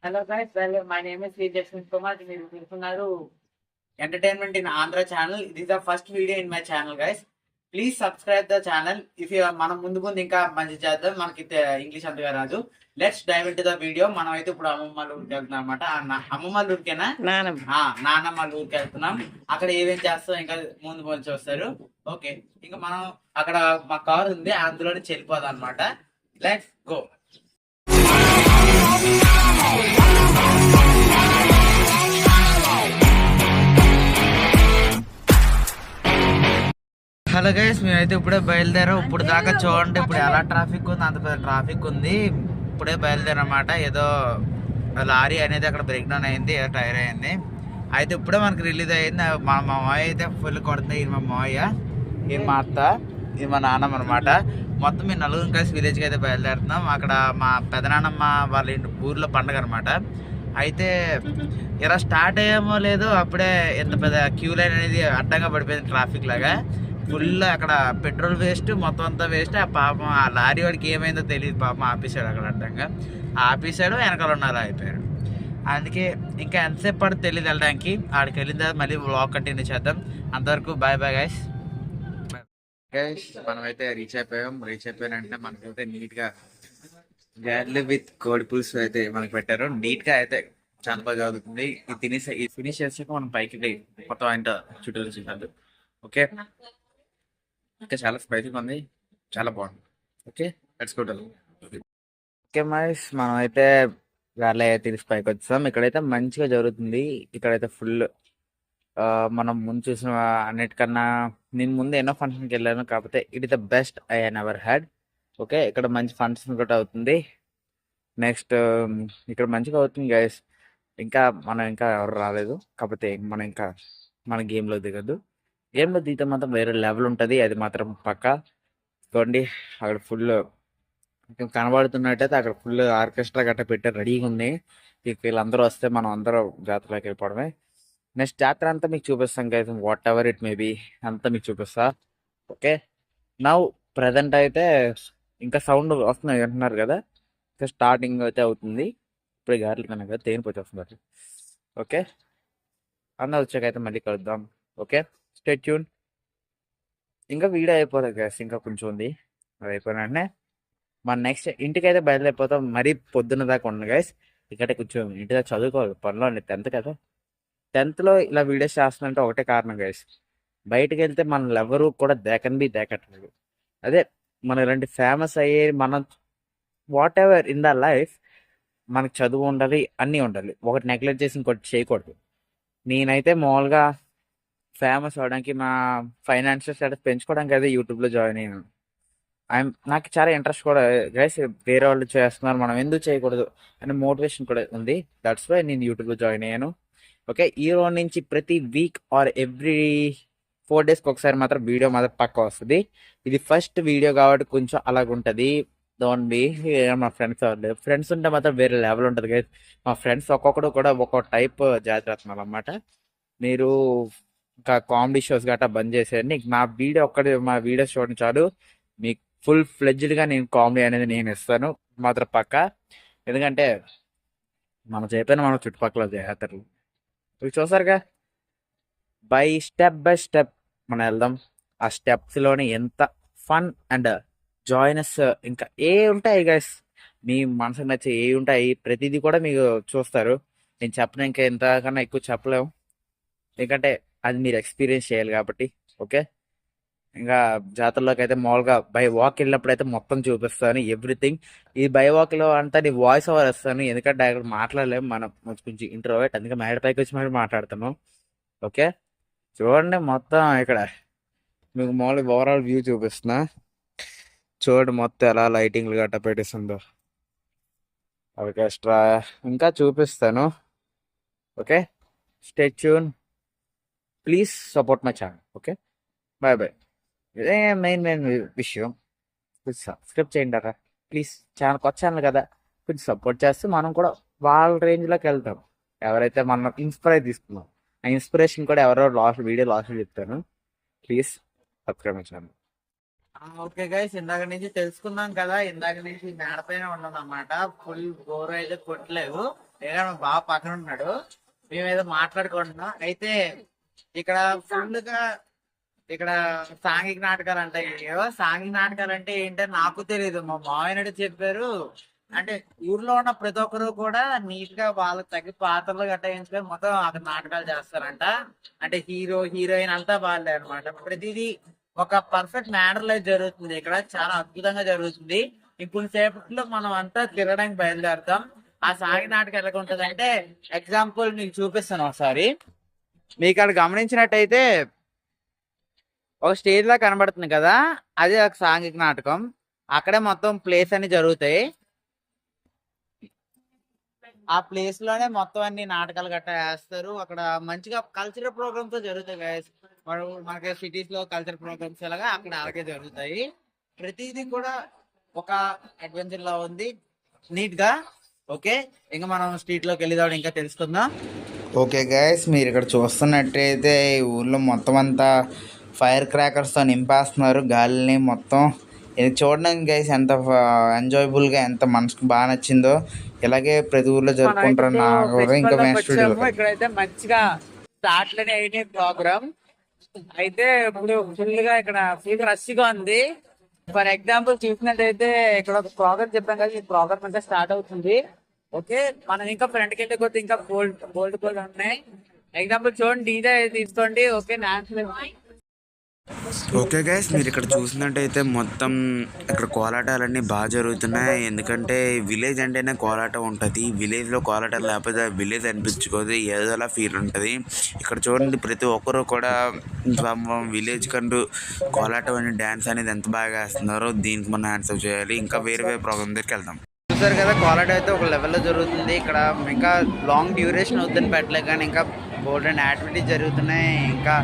Hello guys, well, my name is Sri Jasmine Kumar. మీరు చూస్తున్నారు entertainment in Andhra channel. ఇది the first video in my channel guys. Please subscribe the channel. If మనం ముందు ముందు ఇంకా మంచి చేద్దాం. మనకి ఇంగ్లీష్ అంతగా రాదు. Let's dive into the video. మనం అయితే ఇప్పుడు అమ్మమ్మ ఊరికి వెళ్తున్నాం అనమాట. అమ్మమ్మ ఊరికేనా నానమ్మ ఊరికి వెళ్తున్నాం. అక్కడ ఏమేం చేస్తాం ఇంకా ముందు ముందు చూస్తారు. ఓకే, ఇంకా మనం అక్కడ మా కార్ ఉంది, అందులోనే వెళ్ళిపోదాం అనమాట. Let's go. హలో గైస్, మేమైతే ఇప్పుడే బయలుదేరాం. ఇప్పుడు దాకా చూడండి ఇప్పుడు ఎలా ట్రాఫిక్ ఉంది, అంత పెద్ద ట్రాఫిక్ ఉంది. ఇప్పుడే బయలుదేరమాట. ఏదో లారీ అనేది అక్కడ బ్రేక్ డౌన్ అయింది, ఏదో టైర్ అయింది. అయితే ఇప్పుడే మనకి రిలీజ్ అయింది. మా మామయ్య అయితే ఫుల్ కొడుతుంది. ఇది మా మామయ్య, ఇది మా అత్త, ఇది మా నాన్నమ్మ అనమాట. మొత్తం మేము నలుగురు కలిసి విలేజ్కి అయితే బయలుదేరుతున్నాం. అక్కడ మా పెదనాన్నమ్మ వాళ్ళ ఇంటి ఊర్లో పండుగ అనమాట. అయితే ఇలా స్టార్ట్ అయ్యామో లేదో అప్పుడే ఎంత పెద్ద క్యూ లైన్ అనేది అడ్డంగా పడిపోయింది ట్రాఫిక్ లాగా. ఫుల్ అక్కడ పెట్రోల్ వేస్ట్, మొత్తం అంతా వేస్ట్. ఆ పాపం ఆ లారీ వాడికి ఏమైందో తెలియదు, పాపం ఆపేసాడు అక్కడ అడ్డంగా. ఆపేసాడు, వెనకాల ఉన్నారు అయిపోయారు. అందుకే ఇంకా ఎంతసేపు పడితే తెలియదు వెళ్ళడానికి. ఆడికి వెళ్ళిన తర్వాత మళ్ళీ వ్లాగ్ కంటిన్యూ చేద్దాం. అంతవరకు బాయ్ బాయ్ గైస్. గైస్ మనమైతే రీచ్ అయిపోయానంటే మనకైతే నీట్గా గార్లి విత్ కోడి పులుసు అయితే మనకి పెట్టారు. నీట్గా అయితే చాలా బాగా చదువుతుంది. ఇది ఫినిష్ చేసాక మనం పైకి మొత్తం ఆయన చుట్టూ చూసాడు. ఓకే, ఇంకా చాలా స్పైసీగా ఉంది, చాలా బాగుంది. Okay, let's go. ఓకే మైస్, మనం అయితే గార్లీ అయితే తీసి పైకి వచ్చాం. ఇక్కడైతే మంచిగా జరుగుతుంది. ఇక్కడైతే ఫుల్ మనం ముందు చూసిన అన్నిటికన్నా నేను ముందు ఎన్నో ఫంక్షన్కి వెళ్ళాను, కాకపోతే it is the best I never had. Okay, ఇక్కడ మంచి ఫంక్షన్ కూడా అవుతుంది. నెక్స్ట్ ఇక్కడ మంచిగా అవుతుంది గైస్. ఇంకా మనం ఇంకా ఎవరు రాలేదు, కాకపోతే మనం ఇంకా మన గేమ్లో దిగద్దు. గేమ్లో దిగితే మాత్రం వేరే లెవెల్ ఉంటుంది, అది మాత్రం పక్కా. చూడండి అక్కడ ఫుల్ కనబడుతున్నట్టయితే అక్కడ ఫుల్ ఆర్కెస్ట్రా గట్ట పెట్టి రెడీగా ఉంది. ఇక వీళ్ళందరూ వస్తే మనం అందరూ జాతరలోకి వెళ్ళిపోవడమే. నెక్స్ట్ జాతర అంతా మీకు చూపిస్తాం guys, what ever it may be అంతా మీకు చూపిస్తా. ఓకే, నౌ ప్రజెంట్ అయితే ఇంకా సౌండ్ వస్తున్నాయి అంటున్నారు కదా, ఇంకా స్టార్టింగ్ అయితే అవుతుంది. ఇప్పుడు గారెలు కన్నా కదా తేనిపోతే వస్తున్నారు. ఓకే, అందరూ వచ్చాకైతే మళ్ళీ కలుద్దాం. Okay, stay tune. ఇంకా వీడియో అయిపోతుంది గైస్, ఇంకా కొంచెం ఉంది. అది అయిపోయిన వెంటనే మన నెక్స్ట్ ఇంటికైతే బయలుదేరిపోతాం. మరీ పొద్దున్న దాకా ఉండదు గైస్, ఇక్కడ కొంచెం ఇంటి దగ్గర చదువుకోవాలి, పనిలో అండి. 10th కదా, 10thలో ఇలా వీడియోస్ చేస్తున్నంటే ఒకటే కారణం గైస్, బయటకు వెళ్తే మనల్ని ఎవరు కూడా దేకట్లేదు. అదే మనం ఇలాంటి ఫేమస్ అయ్యే మనం what ever in the life మనకు చదువు ఉండాలి, అన్నీ ఉండాలి. ఒకటి నెగ్లెక్ట్ చేసి ఇంకోటి చేయకూడదు. నేనైతే మామూలుగా ఫేమస్ అవడానికి, మా ఫైనాన్షియల్ స్టేటస్ పెంచుకోవడానికి అయితే యూట్యూబ్లో జాయిన్ అయ్యాను. నాకు చాలా ఇంట్రెస్ట్ కూడా గైస్, వేరే వాళ్ళు చేస్తున్నారు మనం ఎందుకు చేయకూడదు అనే మోటివేషన్ కూడా ఉంది. దట్స్ వై నేను యూట్యూబ్లో జాయిన్ అయ్యాను. ఓకే, ఈ రోజు నుంచి ప్రతి వీక్ ఆర్ ఎవ్రీ 4 daysకి ఒకసారి మాత్రం వీడియో మాత్రం పక్క వస్తుంది. ఇది ఫస్ట్ వీడియో కాబట్టి కొంచెం అలాగుంటుంది. Don't be. మా ఫ్రెండ్స్ ఉంటే మాత్రం వేరే లెవెల్ ఉంటుంది గైస్. మా ఫ్రెండ్స్ ఒక్కొక్కడు కూడా ఒక్కొక్క టైప్ జాతర అనమాట. మీరు ఇంకా కామెడీ షోస్ గట్రా బంద్ చేసేయండి. మా వీడియోస్ చూడండి చాలు, మీకు ఫుల్ ఫ్లెడ్జ్డ్గా నేను కామెడీ అనేది నేను ఇస్తాను మాత్రం పక్క. ఎందుకంటే మనం చెప్పిన మన చుట్టుపక్కల జాతరలు ఇవి చూసారుగా. బై స్టెప్ మనం వెళ్దాం. ఆ స్టెప్స్లోనే ఎంత ఫన్ అండ్ జాయినస్ ఇంకా ఏ ఉంటాయి గైస్, మీ మనసుకు నచ్చే ఏ ఉంటాయి, ప్రతిదీ కూడా మీకు చూస్తారు. నేను చెప్పను, ఇంకా ఎంతకన్నా ఎక్కువ చెప్పలేము, ఎందుకంటే అది మీరు ఎక్స్పీరియన్స్ చేయాలి కాబట్టి. ఓకే, ఇంకా జాతరలోకి అయితే మామూలుగా బై వాక్ వెళ్ళినప్పుడు అయితే మొత్తం చూపిస్తాను ఎవ్రీథింగ్. ఈ బై వాక్లో అంతా నీ వాయిస్ ఓవర్ వస్తాను, ఎందుకంటే అక్కడ మాట్లాడలేము మనం, కొంచెం ఇంట్రోవర్ట్, అందుకే మేడ పైకి వచ్చి మరి మాట్లాడతాను. ఓకే, చూడండి మొత్తం ఇక్కడ మీకు మామూలుగా ఓవరాల్ వ్యూ చూపిస్తున్నా. చూడండి మొత్తం ఎలా లైటింగ్లు గట్ట పెట్టేస్తుందో. ఆర్కెస్ట్రా ఇంకా చూపిస్తాను. Okay, stay tune. Please support my channel. Okay, bye bye. ఇదే మెయిన్ విషయం. కొంచెం సబ్స్క్రైబ్ చేయండి అక్క ప్లీజ్. కొత్త ఛానల్ కదా, కొంచెం సపోర్ట్ చేస్తే మనం కూడా వాళ్ళ రేంజ్లోకి వెళ్తాం. ఎవరైతే మనం ఇన్స్పైర్ తీసుకున్నాం, ఆ ఇన్స్పిరేషన్ కూడా ఎవరో వీడియో లాస్ట్ చెప్తాను. Please subscribe my channel. Okay guys, ఇందాక నుంచి తెలుసుకున్నాం కదా, ఇందాక నుంచి మేడపైన ఉన్నాం అన్నమాట. ఫుల్ బోర్ అయితే కొట్టలేదు. ఏదో మా బావ పక్కన ఉన్నాడు, మేమేదో మాట్లాడుకుంటున్నాం. అయితే ఇక్కడ ఫుల్ గా ఇక్కడ సాంఘిక నాటకాలు అంటే ఏవో సాంఘిక నాటకాలు అంటే ఏంటో నాకు తెలియదు, మా మావయ్య చెప్పారు. అంటే ఊర్లో ఉన్న ప్రతి ఒక్కరు కూడా నీట్ గా వాళ్ళకి తగ్గ పాత్రలు గట్టా ఎంచుకొని మొత్తం అక్కడ నాటకాలు చేస్తారంట. అంటే హీరో హీరోయిన్ అంతా వాళ్ళే అనమాట. ప్రతిదీ ఒక పర్ఫెక్ట్ మేనర్ లో జరుగుతుంది. ఇక్కడ చాలా అద్భుతంగా జరుగుతుంది. ఇప్పుడు సేపట్లో మనం అంతా తిరగడానికి బయలుదేరుతాం. ఆ సాగి నాటకం ఎలాగ ఉంటది అంటే ఎగ్జాంపుల్ మీకు చూపిస్తాను ఒకసారి. మీకు అక్కడ గమనించినట్టయితే ఒక స్టేజ్ లా కనబడుతుంది కదా, అదే ఒక సాంఘిక నాటకం. అక్కడే మొత్తం ప్లేస్ అన్ని జరుగుతాయి. ఆ ప్లేస్ లోనే మొత్తం అన్ని నాటకాలు గట్టా వేస్తారు. అక్కడ మంచిగా కల్చరల్ ప్రోగ్రామ్స్ జరుగుతాయి గైస్. మనకి సిటీస్ లో కల్చరల్ ప్రోగ్రామ్స్ ఎలాగా అక్కడ అలాగే జరుగుతాయి. ప్రతిదీ కూడా ఒక అడ్వెంచర్ లా ఉంది నీట్ గా. ఓకే, ఇంకా మనం స్ట్రీట్ లోకి వెళ్ళేదాం ఇంకా తెలుసుకుందాం. ఓకే గైస్, మీరు ఇక్కడ చూస్తున్నట్టయితే ఈ ఊర్లో మొత్తం అంతా ఫైర్ క్రాకర్స్ తో నింపేస్తున్నారు గాలిని మొత్తం. ఇది చూడడానికి గైస్ ఎంత ఎంజాయబుల్ గా, ఎంత మనసుకు బాగా నచ్చిందో. ఇలాగే ప్రతి ఊర్లో జరుపుకుంటారు. ఇక్కడైతే మంచిగా స్టార్ట్ లోనే అయిన ప్రోగ్రామ్ అయితే ఇప్పుడు ఫుల్ గా ఇక్కడ ఫుల్ రష్ గా ఉంది. ఫర్ ఎగ్జాంపుల్ చూసినట్టయితే ఇక్కడ ఒక ప్రోగ్రామ్ చెప్పాం కదా, ఈ ప్రోగ్రామ్ అంటే స్టార్ట్ అవుతుంది. ఓకే, మనం ఇంకా ఫ్రంట్కి వెళ్ళే కొద్ది ఇంకా బోల్డ్ ఉన్నాయి. ఎగ్జాంపుల్ చూడండి, డీజే తీసుకోండి. Okay, dance. ఓకే గైస్, మీరు ఇక్కడ చూసినట్టయితే మొత్తం ఇక్కడ కోలాటాలన్నీ బాగా జరుగుతున్నాయి. ఎందుకంటే విలేజ్ అంటేనే కోలాటం ఉంటుంది. విలేజ్లో కోలాటం లేకపోతే విలేజ్ అనిపించుకోదు, ఏదోలా ఫీల్ ఉంటుంది. ఇక్కడ చూడండి, ప్రతి ఒక్కరు కూడా విలేజ్ కంటూ కోలాటం అని డ్యాన్స్ అనేది ఎంత బాగా వేస్తున్నారో దీనికి మనం ఆన్సర్ చేయాలి. ఇంకా వేరే వేరే ప్రోగ్రామ్ దగ్గరికి వెళ్దాం. చూసారు కదా, కోలాటం అయితే ఒక లెవెల్లో జరుగుతుంది. ఇక్కడ ఇంకా లాంగ్ డ్యూరేషన్ అవుతుంది పెట్టలే, కానీ ఇంకా బోల్డెన్ యాక్టివిటీస్ జరుగుతున్నాయి. ఇంకా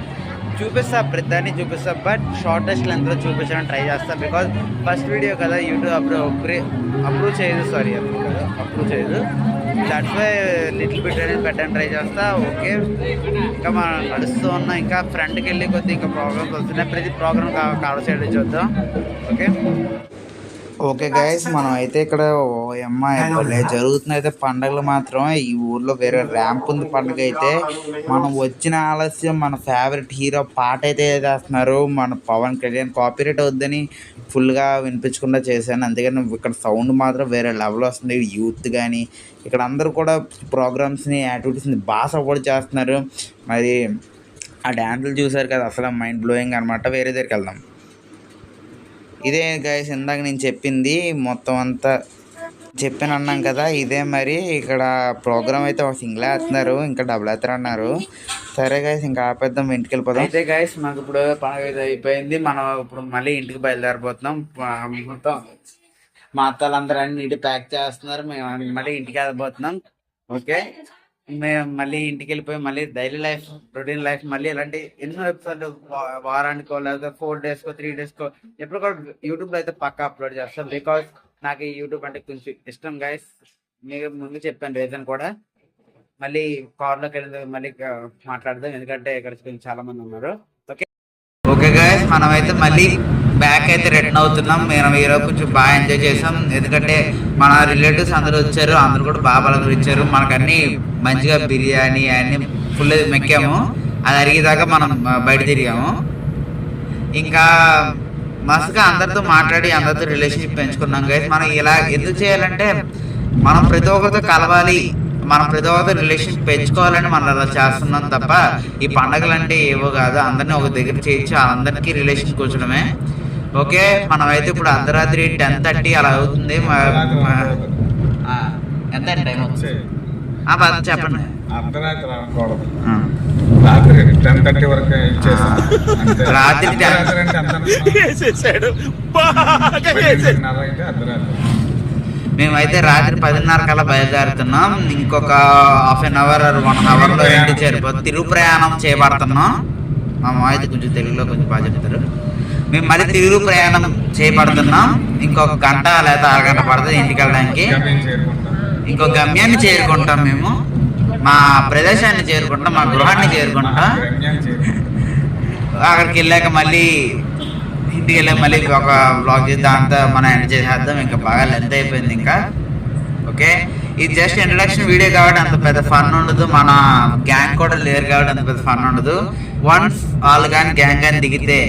చూపిస్తా, ప్రతిదాన్ని చూపిస్తా, బట్ షార్టెస్ట్ లెంత్లో చూపించడానికి ట్రై చేస్తా. బికాజ్ ఫస్ట్ వీడియో కదా, యూట్యూబ్ అప్రూవ్ చేయదు. దట్స్ వై లిటిల్ బిట్ అనేది పెట్టడానికి ట్రై చేస్తా. ఓకే, ఇంకా మనం నడుస్తూ ఉన్నాం. ఇంకా ఫ్రంట్కి వెళ్ళి కొద్ది ఇంకా ప్రోగ్రామ్స్ వస్తున్నాయి. ప్రతి ప్రోగ్రామ్ కావల్ సైడ్ చూద్దాం. ఓకే గైస్, మనం అయితే ఇక్కడ జరుగుతుంది అయితే పండుగలు మాత్రం. ఈ ఊర్లో వేరే ర్యాంప్ ఉంది పండుగ అయితే. మనం వచ్చిన ఆలస్యం మన ఫేవరెట్ హీరో పాట అయితే వేస్తున్నారు. మన పవన్ కళ్యాణ్ కాపీరైట్ అవుద్దని ఫుల్గా వినిపించకుండా చేశాను. అందుకని ఇక్కడ సౌండ్ మాత్రం వేరే లెవెల్ వస్తుంది. యూత్ కానీ ఇక్కడ అందరూ కూడా ప్రోగ్రామ్స్ని యాక్టివిటీస్ని బాగా సపోర్ట్ చేస్తున్నారు. మరి ఆ డ్యాన్సులు చూసారు కదా, అసలు మైండ్ బ్లోయింగ్ అనమాట. వేరే దగ్గరికి వెళ్దాం. ఇదే గైస్ ఇందాక నేను చెప్పింది, మొత్తం అంతా చెప్పాను అన్నాం కదా, ఇదే. మరి ఇక్కడ ప్రోగ్రామ్ అయితే ఒక సింగిల్ వేస్తున్నారు, ఇంకా డబుల్ వేస్తారు అన్నారు. సరే గైస్, ఇంకా ఆపేద్దాం, ఇంటికి వెళ్ళిపోదాం. అయితే గైస్, మాకు ఇప్పుడు పండుగ అయితే అయిపోయింది. మనం ఇప్పుడు మళ్ళీ ఇంటికి బయలుదేరిపోతున్నాం. మొత్తం మా అత్తలందరూ అన్ని నీటి ప్యాక్ చేస్తున్నారు. మేము మళ్ళీ ఇంటికి వెళ్ళిపోతున్నాం. ఓకే, మేము మళ్ళీ ఇంటికి వెళ్ళిపోయి మళ్ళీ డైలీ లైఫ్, రొటీన్ లైఫ్ మళ్ళీ ఇలాంటి ఎన్నో ఎపిసోడ్లు వారానికో లేదా 4 డేస్కో 3 డేస్కో ఎప్పుడు కూడా యూట్యూబ్లో అయితే పక్కా అప్లోడ్ చేస్తాం. బికాజ్ నాకు ఈ యూట్యూబ్ అంటే కొంచెం ఇష్టం గైస్. మీకు ముందు చెప్పాను రీజన్ కూడా. మళ్ళీ కార్లోకి వెళ్ళి మళ్ళీ మాట్లాడదాం, ఎందుకంటే ఇక్కడ కొంచెం చాలా మంది ఉన్నారు. ఓకే గైస్, మనమైతే మళ్ళీ బ్యాక్ అయితే రిటర్న్ అవుతున్నాం. మేము ఈరోజు కొంచెం బాగా ఎంజాయ్ చేసాం. ఎందుకంటే మన రిలేటివ్స్ అందరూ వచ్చారు, అందరూ కూడా బాగా పలకరించారు. మనకు అన్ని మంచిగా బిర్యానీ అన్ని ఫుల్ మెక్కాము. అది అరిగేదాకా మనం బయట తిరిగాము. ఇంకా మస్తుగా అందరితో మాట్లాడి అందరితో రిలేషన్షిప్ పెంచుకున్నాం గైస్. మనం ఇలా ఎందుకు చేయాలంటే మనం ప్రతి ఒక్కరితో కలవాలి, మనం ప్రతి ఒక్కరితో రిలేషన్షిప్ పెంచుకోవాలని మనం అలా చేస్తున్నాం తప్ప ఈ పండగలు అంటే ఏవో కాదు. అందరినీ ఒక దగ్గర చేయించి అందరికీ రిలేషన్ కూర్చడమే. ఓకే, మనమైతే ఇప్పుడు అర్ధరాత్రి 10:30 అలా అవుతుంది. ఎంత టైం చెప్పండి. రాత్రి మేమైతే రాత్రి 10:30 కల్లా బయలుదేరుతున్నాం. ఇంకొక హాఫ్ అన్ అవర్ 1 అవర్లో ఇంటికి చేరిపోతుంది. తిరుగు ప్రయాణం చేయబడుతున్నాం. మా మామైతే కొంచెం తెలుగులో కొంచెం బాగా చెప్తారు. మేము మళ్ళీ తిరుగు ప్రయాణం చేయబడుతున్నాం. ఇంకొక గంట లేదా అరగంట పడుతుంది ఇంటికి వెళ్ళడానికి. ఇంకో గమ్యాన్ని చేరుకుంటాం. మేము మా ప్రదేశాన్ని చేరుకుంటాం, మా గృహాన్ని చేరుకుంటాం. అక్కడికి వెళ్ళాక మళ్ళీ ఇంటికి వెళ్ళాక మళ్ళీ ఒక బ్లాగ్ చేద్దాం, అంతా మనం ఎంజాయ్ చేసేద్దాం. ఇంకా బాగా లెంత్ అయిపోయింది ఇంకా. ఓకే, ఇది జస్ట్ ఇంట్రడక్షన్ వీడియో కాబట్టి అంత పెద్ద ఫన్ ఉండదు, మన గ్యాంగ్ కూడా లేరు కాబట్టి అంత పెద్ద ఫన్ ఉండదు. వన్స్ వాళ్ళు కానీ గ్యాంగ్ కానీ దిగితే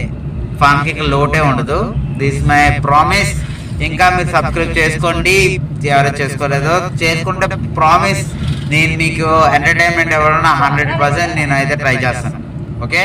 ఫన్ కి లోటే ఉండదు. This my promise. ఇంకా మీరు సబ్స్క్రైబ్ చేసుకోండి, ఎవరైతే చేసుకోలేదో చేసుకుంటే ప్రామిస్ నేను మీకు ఎంటర్టైన్మెంట్ ఇవ్వడం 100% నేను అయితే ట్రై చేస్తాను. ఓకే.